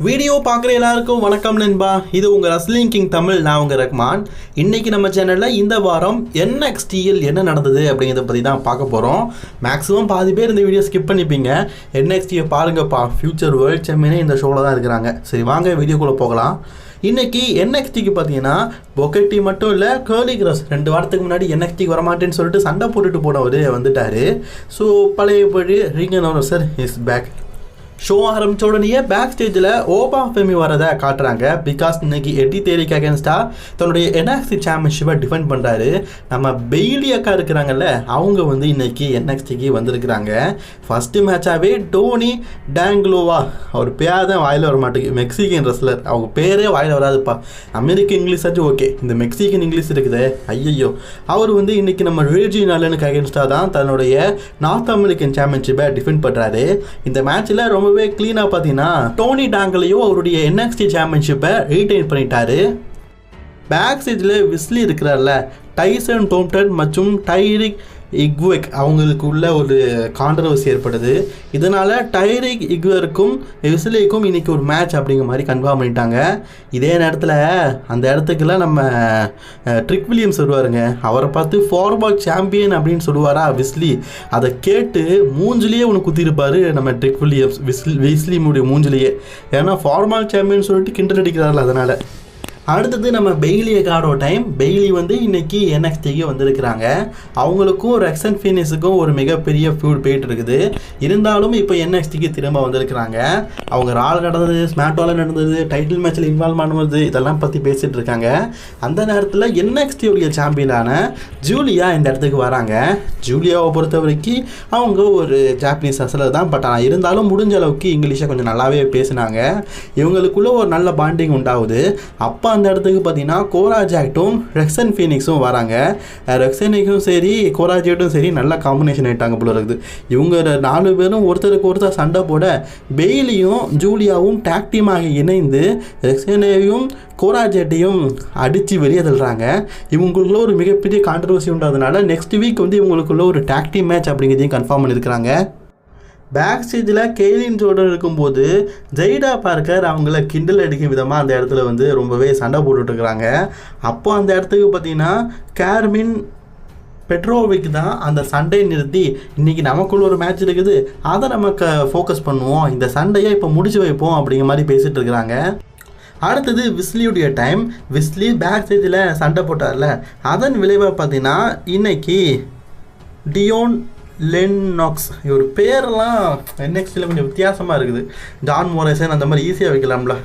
Video பார்க்குற எல்லாருக்கும் வணக்கம் நண்பா. இது உங்கள் ரஸ்லிங் கிங் தமிழ். நான் உங்கள் ரஹ்மான். இன்றைக்கி நம்ம சேனலில் இந்த வாரம் NXTயில் என்ன நடந்தது அப்படிங்கிறத பற்றி தான் பார்க்க போகிறோம். மேக்ஸிமம் பாதி பேர் இந்த வீடியோ ஸ்கிப் பண்ணிப்பீங்க. NXTயை பாருங்கப்பா, ஃபியூச்சர் வேர்ல்ட் சாம்பியனே இந்த ஷோவில் தான் இருக்கிறாங்க. சரி வாங்க வீடியோக்குள்ளே போகலாம். இன்றைக்கி NXTக்கு பார்த்தீங்கன்னா பொக்கெட்டி மட்டும் இல்லை, கர்லி கிராஸ் 2 வாரத்துக்கு முன்னாடி NXTக்கு வரமாட்டேன்னு சொல்லிட்டு சண்டை போட்டுட்டு போனவர் வந்துட்டார். ஸோ பழையபடி ring announcer is back. Show ஆரம்பித்த உடனே பேக் ஸ்டேஜில் ஓபா ஃபெமி வரதை காட்டுறாங்க. பிகாஸ் இன்னைக்கு எட்டி தேரிக்கு அகேன்ஸ்டாக தன்னுடைய NXT சாம்பியன்ஷிப்பை டிஃபெண்ட் பண்ணுறாரு. நம்ம பெய்லி அக்கா இருக்கிறாங்கல்ல, அவங்க இன்னைக்கு NXTக்கு வந்திருக்கிறாங்க. ஃபஸ்ட்டு மேட்சாகவே டோனி டேங்க்லோவா, அவர் பேர் தான் வாயில் வர மாட்டேங்குது, மெக்சிகன் ரெஸ்லர், அவங்க பேரே வாயில் வராதுப்பா. அமெரிக்கன் இங்கிலீஷ் ஆச்சு ஓகே, இந்த மெக்சிகன் இங்கிலீஷ் இருக்குது ஐயோ. அவர் இன்னைக்கு நம்ம ரீஜினலுக்கு அகேன்ஸ்டாக தான் தன்னுடைய நார்த் அமெரிக்கன் சாம்பியன்ஷிப்பை டிஃபெண்ட் பண்ணுறாரு. இந்த மேட்ச்சில் ரொம்பவே கிளீனாக பார்த்தீங்கன்னா டோனி டாங்கலையும் அவருடைய NXT சாம்பியன்ஷிப்பை ரீடைன் பண்ணிட்டாரு. பேக் ஸ்டேஜில் விஸ்லி இருக்கிறார்ல, டைசன் டோம்டன் மற்றும் டைரிக் இக்வெக் அவங்களுக்கு உள்ள ஒரு கான்ட்ரவர்சி ஏற்படுது. இதனால் டைரிக் இக்வெருக்கும் விஸ்லிக்கும் இன்றைக்கி ஒரு மேட்ச் அப்படிங்கிற மாதிரி கன்ஃபார்ம் பண்ணிட்டாங்க. இதே நேரத்தில் அந்த இடத்துக்குலாம் நம்ம ட்ரிக் வில்லியம்ஸ் வருவாருங்க. அவரை பார்த்து ஃபார்பால் சாம்பியன் அப்படின்னு சொல்லுவாரா விஸ்லி. அதை கேட்டு மூஞ்சிலேயே ஒன்று குத்திருப்பார் நம்ம ட்ரிக் வில்லியம்ஸ் விஸ்லி மூஞ்சிலேயே. ஏன்னா ஃபார்மால் சாம்பியன் சொல்லிட்டு கிண்டல் அடிக்கிறார்கள். அதனால் அடுத்தது நம்ம பெய்லி அக்காரோட டைம். பெய்லி இன்னைக்கு NXTக்கு வந்திருக்கிறாங்க. அவங்களுக்கும் ரெக்ஸன் ஃபீனிக்ஸுக்கும் ஒரு மிகப்பெரிய ஃபியூட் போயிட்டு இருக்குது. இருந்தாலும் இப்போ NXTக்கு திரும்ப வந்திருக்கிறாங்க. அவங்க ரால் நடந்தது, ஸ்மாக்டவுனில் நடந்தது, டைட்டில் மேட்ச்சில் இன்வால்வ் ஆனது, இதெல்லாம் பற்றி பேசிகிட்டு இருக்காங்க. அந்த நேரத்தில் NXTயுடைய சாம்பியனான ஜூலியா இந்த இடத்துக்கு வராங்க. ஜூலியாவை பொறுத்த வரைக்கும் அவங்க ஒரு ஜாப்பனீஸ் ரெஸ்லர் தான். பட் ஆனால் இருந்தாலும் முடிஞ்ச அளவுக்கு இங்கிலீஷை கொஞ்சம் நல்லாவே பேசினாங்க. இவங்களுக்குள்ள ஒரு நல்ல பாண்டிங் உண்டாகுது. அப்போ அந்த இடத்துக்கு பார்த்தீங்கன்னா கோரா ஜாக்டும் ரெக்ஸன் ஃபீனிக்ஸும் வராங்க. ரெக்ஸனிக்கும் சரி கோரா ஜாக்டும் சரி நல்ல காம்பினேஷன் ஆகிட்டாங்க போல இருக்குது. இவங்க 4 பேரும் ஒருத்தருக்கு ஒருத்தர் சண்டை போட பெய்லியும் ஜூலியாவும் டாக் டீமாக இணைந்து ரெக்ஸனையும் கோரா ஜாக்டையும் அடித்து வெளியே தள்ளுறாங்க. இவங்களுக்குள்ள ஒரு மிகப்பெரிய கான்ட்ரவர்சி உண்டாதனால நெக்ஸ்ட் வீக் இவங்களுக்குள்ள ஒரு டாக் டீம் மேட்ச் அப்படிங்கிறதையும் கன்ஃபார்ம் பண்ணியிருக்கிறாங்க. பேக் ஸ்டேஜில் கெய்லின் ஜோர்டன் இருக்கும்போது ஜெய்டா பார்க்கர் அவங்கள கிண்டல் அடிக்கும் விதமாக அந்த இடத்துல ரொம்பவே சண்டை போட்டுட்ருக்குறாங்க. அப்போ அந்த இடத்துக்கு பார்த்தீங்கன்னா கேர்மின் பெட்ரோவிக் தான் அந்த சண்டையை நிறுத்தி இன்றைக்கி நமக்குள்ள ஒரு மேட்ச் இருக்குது, அதை நம்ம ஃபோக்கஸ் பண்ணுவோம், இந்த சண்டையை இப்போ முடிச்சு வைப்போம் அப்படிங்கிற மாதிரி பேசிகிட்டு இருக்கிறாங்க. அடுத்தது விஸ்லியுடைய டைம். விஸ்லி பேக் ஸ்டேஜில் சண்டை போட்டார்ல, அதன் விளைவாக பார்த்தீங்கன்னா இன்னைக்கு டியோன் லென்னாக்ஸ், இவர் பேரெல்லாம் NXTயில் கொஞ்சம் வித்தியாசமாக இருக்குது. ஜான் மோரேசன் அந்த மாதிரி ஈஸியாக வைக்கலாம்ல,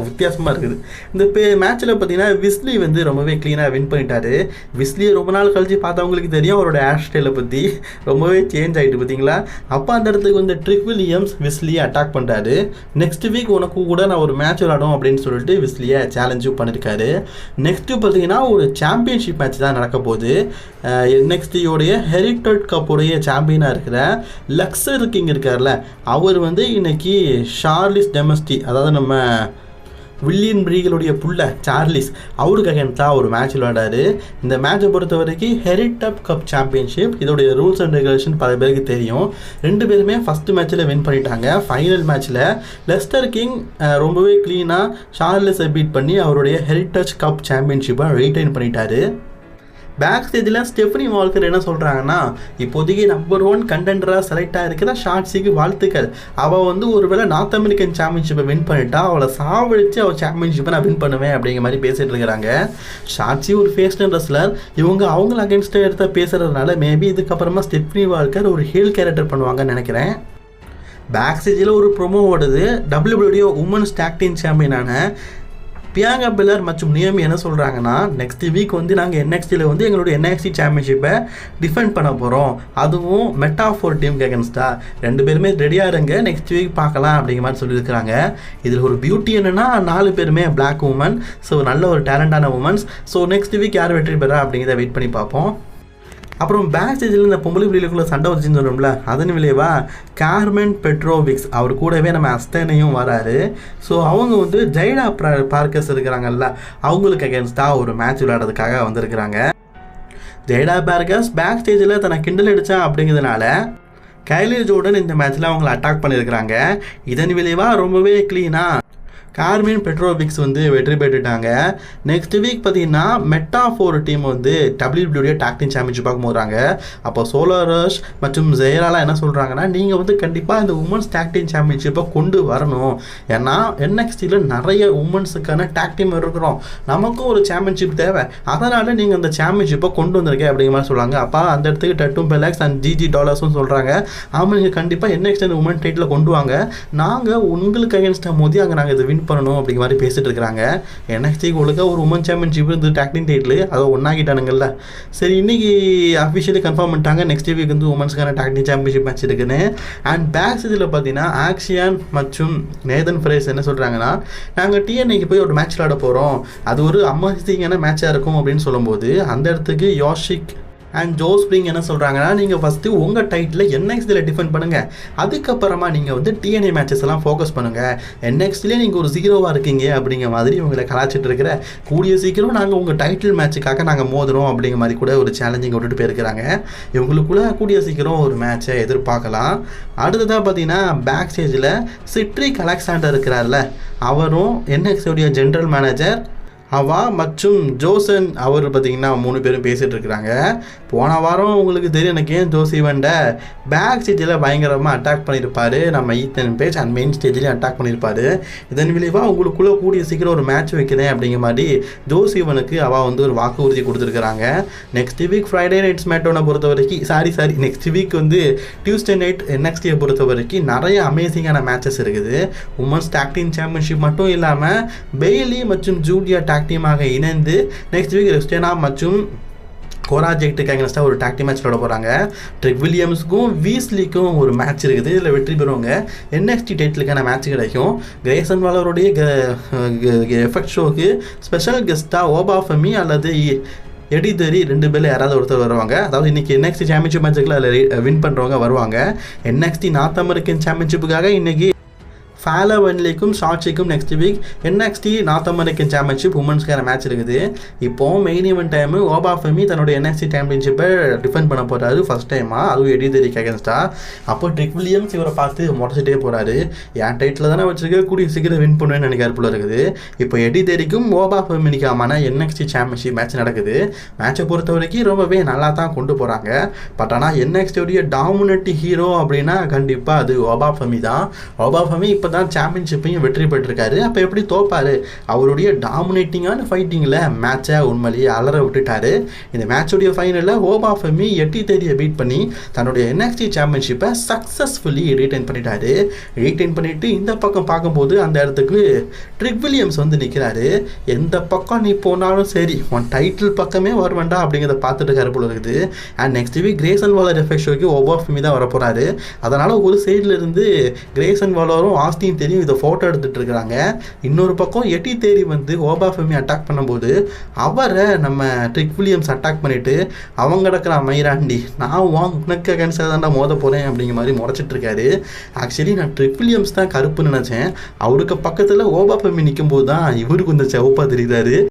வித்தியாசமாக இருக்குது. இந்த மேட்ச்சில் பார்த்தீங்கன்னா விஸ்லி ரொம்பவே க்ளீனாக வின் பண்ணிட்டாரு. விஸ்லியை ரொம்ப நாள் கழித்து பார்த்தவங்களுக்கு தெரியும் அவரோட ஹேர் ஸ்டைலை பற்றி ரொம்பவே சேஞ்ச் ஆகிட்டு பார்த்தீங்களா. அப்போ அந்த இடத்துக்கு ட்ரிக் வில்லியம்ஸ் விஸ்லியை அட்டாக் பண்ணுறாரு. நெக்ஸ்ட் வீக் உனக்கு கூட நான் ஒரு மேட்ச் விளாடும் அப்படின்னு சொல்லிட்டு விஸ்லியை சேலஞ்சும் பண்ணியிருக்காரு. நெக்ஸ்ட்டு பார்த்தீங்கன்னா ஒரு சாம்பியன்ஷிப் மேட்ச் தான் நடக்க போகுது. NXTயோடைய ஹெரிட்டட் கப்புடைய சாம்பியனாக இருக்கிற லக்ஸர் கிங் இருக்கார்ல, அவர் இன்னைக்கு ஷார்லிஸ் டெமஸ்டி, அதாவது நம்ம வில்லியன் பிரீகளுடைய புள்ள சார்லிஸ், அவருக்காக தான் ஒரு மேட்ச் விளையாடாரு. இந்த மேட்சை பொறுத்த வரைக்கும் ஹெரிட்டப் கப் சாம்பியன்ஷிப், இதோடைய ரூல்ஸ் அண்ட் ரெகுலேஷன் பல பேருக்கு தெரியும். 2 பேருமே ஃபஸ்ட்டு மேட்ச்சில் வின் பண்ணிட்டாங்க. ஃபைனல் மேட்ச்சில் லெஸ்டர் கிங் ரொம்பவே க்ளீனாக ஷார்லிஸை பீட் பண்ணி அவருடைய ஹெரிட்டேஜ் கப் சாம்பியன்ஷிப்பை ரீடைன் பண்ணிட்டாரு. பேக் ஸ்டேஜில் ஸ்டெஃபனி வால்கர் என்ன சொல்கிறாங்கன்னா, இப்போதைக்கு நம்பர் 1 கண்டெண்டராக செலக்ட் ஆகிருக்கிற ஷார்ட்ஸிக்கு வாழ்த்துக்கள். அவள் ஒருவேளை நார்த் அமெரிக்கன் சாம்பியன்ஷிப்பை வின் பண்ணிட்டா அவளை சாவடித்து அவள் சாம்பியன்ஷிப்பை நான் வின் பண்ணுவேன் அப்படிங்கிற மாதிரி பேசிகிட்டு இருக்கிறாங்க. ஷார்ட்ஸி ஒரு ஃபேஷன் ரெஸ்லர், இவங்க அவங்கள அகேன்ஸ்டாக எடுத்து பேசுகிறதுனால மேபி இதுக்கப்புறமா ஸ்டெஃபனி வால்கர் ஒரு ஹீல் கேரக்டர் பண்ணுவாங்கன்னு நினைக்கிறேன். பேக் ஸ்டேஜில் ஒரு ப்ரொமோ ஓடுது. WWE உமன்ஸ் டாக் டீம் சாம்பியனான பியாங்கா பெல்லர் மற்றும் நியமி என்ன சொல்கிறாங்கன்னா, நெக்ஸ்ட் வீக் நாங்கள் NXTயில் எங்களுடைய NXT சாம்பியன்ஷிப்பை டிஃபெண்ட் பண்ண போகிறோம், அதுவும் மெட்டாஃபோர் டீமுக்கு அகேன்ஸ்டாக. 2 பேருமே ரெடியாக இருங்க, நெக்ஸ்ட் வீக் பார்க்கலாம் அப்படிங்கிற மாதிரி சொல்லியிருக்கிறாங்க. இதில் ஒரு பியூட்டி என்னென்னா 4 பேருமே பிளாக் உமன், ஸோ நல்ல ஒரு டேலண்டான உமன்ஸ். ஸோ நெக்ஸ்ட் வீக் யார் வெற்றி பெறா அப்படிங்கிறத வெயிட் பண்ணி பார்ப்போம். அப்புறம் பேக் ஸ்டேஜில் இந்த பொம்பளை பிள்ளைகளுக்குள்ள சண்டை வச்சுன்னு சொல்லணும்ல, அதன் விளைவா கார்மென் பெட்ரோவிக்ஸ் அவர் கூடவே நம்ம அஸ்தனையும் வராரு. ஸோ அவங்க ஜெய்டா பார்க்கர்ஸ் இருக்கிறாங்கல்ல, அவங்களுக்கு அகேன்ஸ்டாக ஒரு மேட்ச் விளையாடுறதுக்காக வந்திருக்கிறாங்க. ஜெய்டா பார்க்கர்ஸ் பேக் ஸ்டேஜில் தன்னை கிண்டல் அடித்தா அப்படிங்கிறதுனால கைலி ஜோர்டன் இந்த மேட்ச்சில் அவங்கள அட்டாக் பண்ணியிருக்கிறாங்க. இதன் விளைவாக ரொம்பவே க்ளீனாக கார்மின் பெட்ரோவிக்ஸ் வந்து வெற்றி பெற்றுட்டாங்க. நெக்ஸ்ட் வீக் பார்த்தீங்கன்னா மெட்டாஃபோர் டீம் வந்து WWE டாக் டீம் சாம்பியன்ஷிப் பார்க்க போகிறாங்க. அப்போ சோலார் ரஷ் மற்றும் ஜெயராலாம் என்ன சொல்கிறாங்கன்னா, நீங்கள் வந்து கண்டிப்பாக இந்த உமன்ஸ் டாக் டீம் சாம்பியன்ஷிப்பை கொண்டு வரணும். ஏன்னா NXTயில் நிறைய உமன்ஸுக்கான டாக் டீம் இருக்கிறோம், நமக்கும் ஒரு சாம்பியன்ஷிப் தேவை, அதனால் நீங்கள் அந்த சாம்பியன்ஷிப்பை கொண்டு வந்திருக்கேன் அப்படிங்கிற மாதிரி சொல்கிறாங்க. அப்போ அந்த இடத்துக்கு டட்டும் பெலாக்ஸ் அண்ட் ஜிஜி டாலர்ஸும் சொல்கிறாங்க, ஆமாம் நீங்கள் கண்டிப்பாக NXT அந்த உமன் டைட்டில் கொண்டு வாங்க, நாங்கள் உங்களுக்கு அகேன்ஸ்டாக மோதி அங்கே நாங்கள் இதை வின் பண்ணணும் அப்படிங்கிற மாதிரி பேசிட்டு இருக்கிறாங்க. NXTக்கு ஒழுங்காக ஒரு உமன் சாம்பியன்ஷிப் இந்த டாக் டீம் டைட்டில் அதை ஒன்றாக்கிட்டானுங்கள்ல. சரி, இன்னைக்கு அஃபிஷியலி கன்ஃபார்ம் பண்ணிட்டாங்க நெக்ஸ்ட் வீக் வந்து உமன்ஸ்க்கான டாக் டீம் சாம்பியன்ஷிப் மேட்ச் இருக்குன்னு. அண்ட் பேக் சைடில் பார்த்தீங்கன்னா ஆக்ஷியான் மற்றும் நேதன் ஃப்ரேஸ் என்ன சொல்கிறாங்கன்னா, நாங்கள் TNAக்கு போய் ஒரு மேட்ச் விளாட போகிறோம், அது ஒரு அமேசிங்கான மேட்சாக இருக்கும் அப்படின்னு சொல்லும்போது அந்த இடத்துக்கு யோஷிக் அண்ட் ஜோ ஸ்ப்ரிங் என்ன சொல்கிறாங்கன்னா, நீங்கள் ஃபஸ்ட்டு உங்கள் டைட்டில் NXTயில் டிஃபெண்ட் பண்ணுங்கள், அதுக்கப்புறமா நீங்கள் வந்து TNA மேட்சஸ் எல்லாம் ஃபோக்கஸ் பண்ணுங்கள், NXTலேயே நீங்கள் ஒரு ஜீரோவாக இருக்கீங்க அப்படிங்கிற மாதிரி இவங்களை கலாச்சிட்டு இருக்கிற, கூடிய சீக்கிரம் நாங்கள் உங்கள் டைட்டில் மேட்சுக்காக நாங்கள் மோதுறோம் அப்படிங்கிற மாதிரி கூட ஒரு சேலஞ்சிங் விட்டுட்டு போயிருக்கிறாங்க. இவங்களுக்குள்ள கூடிய சீக்கிரம் ஒரு மேட்சை எதிர்பார்க்கலாம். அடுத்ததாக பார்த்தீங்கன்னா பேக் ஸ்டேஜில் சிட்ரிக் அலெக்சாண்டர் இருக்கிறார்ல, அவரும் NXTடைய ஜென்ரல் மேனேஜர் அவா மற்றும் ஜோசன் அவர் பார்த்தீங்கன்னா 3 பேரும் பேசிகிட்டு இருக்கிறாங்க. போன வாரம் உங்களுக்கு தெரியும் எனக்கு ஏன் ஜோசி வண்ட பேக் ஸ்டேஜில் பயங்கரமாக அட்டாக் பண்ணியிருப்பார், நம்ம ஈத்தன் பேஜ் அண்ட் மெயின் ஸ்டேஜ்லேயும் அட்டாக் பண்ணியிருப்பார். இதன் விளைவாக உங்களுக்குள்ளே கூடிய சீக்கிரம் ஒரு மேட்ச் வைக்கிறேன் அப்படிங்கிற மாதிரி ஜோசிவனுக்கு அவள் வந்து ஒரு வாக்குறுதி கொடுத்துருக்குறாங்க. நெக்ஸ்ட் வீக் ஃப்ரைடே நைட் ஸ்மேக்டவுனை பொறுத்த வரைக்கும் நெக்ஸ்ட் வீக் வந்து டியூஸ்டே நைட் NXTயை பொறுத்த வரைக்கும் நிறைய அமேசிங்கான மேட்சஸ் இருக்குது. உமன்ஸ் டாக் டீம் சாம்பியன்ஷிப் மட்டும் இல்லாமல் பெய்லி மற்றும் ஜூலியா டாக் டீமாக இணைந்து நெக்ஸ்ட் வீக் ரெஸ்டேனா மற்றும் கோரா ஜெக்ட்டுக்கு அகேன்ஸ்டாக ஒரு டாக் டீம் மேட்ச் விளாட போகிறாங்க. ட்ரிக் வில்லியம்ஸுக்கும் வீஸ்லிக்கும் ஒரு மேட்ச் இருக்குது, இதில் வெற்றி பெறுவாங்க NXT டைட்டிலுக்கான மேட்ச் கிடைக்கும். கிரேசன் வாலருடைய எஃபெக்ட் ஷோக்கு ஸ்பெஷல் கெஸ்ட்டாக ஓபா ஃபெமி அல்லது எடி தெரி 2 பேரில் யாராவது ஒருத்தர் வருவாங்க. அதாவது இன்றைக்கி NXT சாம்பியன்ஷிப் மேட்சுக்குள்ள அதில் வின் பண்ணுறவங்க வருவாங்க. NXT நார்த் அமெரிக்கன் சாம்பியன்ஷிப்புக்காக இன்றைக்கி ஃபாலோ வன்லிக்கும் ஷாட்சிக்கும் next week NXT north American championship உமன்ஸ்க்கான மேட்ச் இருக்குது. இப்போது main event time Oba Femi தன்னுடைய NXT சாம்பியன்ஷிப்பை டிஃபெண்ட் பண்ண போகிறாரு ஃபஸ்ட் டைமாக, அதுவும் எடி தெரிக்கு அகேன்ஸ்டாக. அப்போ ட்ரிக் வில்லியம்ஸ் இவரை பார்த்து முடச்சிட்டே போகிறாரு, என் டைட்டில் தானே வச்சுருக்க, கூடிய சீக்கிரம் வின் பண்ணுவேன்னு நினைக்காரு போல இருக்குது. இப்போ எடி தெரிக்கும் ஓபா ஃபெமினிக்காமான NXT சாம்பியன்ஷிப் மேட்ச் நடக்குது. மேட்சை பொறுத்த வரைக்கும் ரொம்பவே நல்லா தான் கொண்டு போகிறாங்க. பட் ஆனால் NXTடைய டாமினேட் ஹீரோ அப்படின்னா கண்டிப்பாக அது ஓபா ஃபெமி தான். ஓபா ஃபெமி இப்போ தான் சாம்பியன்ஷிப்பையும் வெற்றி பெற்றிருக்காரு. அப்போ எப்படி தோப்பாரு? அவருடைய டாமினேட்டிங்கான ஃபைட்டிங்கில் மேட்சை உண்மையிலேயே அலற விட்டுட்டாரு. இந்த மேட்சுடைய ஃபைனலில் ஓபா ஃபெமி எட்டி தேதியை பீட் பண்ணி தன்னுடைய NXT சாம்பியன்ஷிப்பை சக்ஸஸ்ஃபுல்லி ரீட்டைன் பண்ணிட்டாரு. ரீட்டைன் பண்ணிவிட்டு இந்த பக்கம் பார்க்கும்போது அந்த இடத்துக்கு ட்ரிக் வில்லியம்ஸ் வந்து நிற்கிறாரு. எந்த பக்கம் நீ போனாலும் சரி உன் டைட்டில் பக்கமே வருவேண்டா அப்படிங்கிறத பார்த்துட்டு இருக்காரு போல இருக்குது. And next week Grayson வாலர் effect ஷோக்கு ஓபா ஃபெமி தான் வரப்போகிறாரு. அதனால் ஒரு சைடில் இருந்து கிரேசன் வாலரும் ஆஸ்டின் தெரியும் இதை ஃபோட்டோ எடுத்துகிட்டு இருக்கிறாங்க. இன்னொரு பக்கம் எட்டி தேடி வந்து ஓபா ஃபெமி அட்டாக் பண்ணும்போது அவரை நம்ம ட்ரிக் வில்லியம்ஸ் அட்டாக் பண்ணிவிட்டு அவங்க கிடக்கிற மயிராண்டி நான் உனக்கு அகேன்ஸ்டாக தான்டா மோத போகிறேன் அப்படிங்கிற மாதிரி முறைச்சிட்டு இருக்காரு. ஆக்சுவலி நான் ட்ரிக் வில்லியம்ஸ் தான் கருப்புன்னு நினச்சேன், அவருக்கு பக்கத்தில் ஓபா ஃபெமி நிற்கும் போது தான் இவருக்கு கொஞ்சம் செவப்பாக தெரியுறாரு.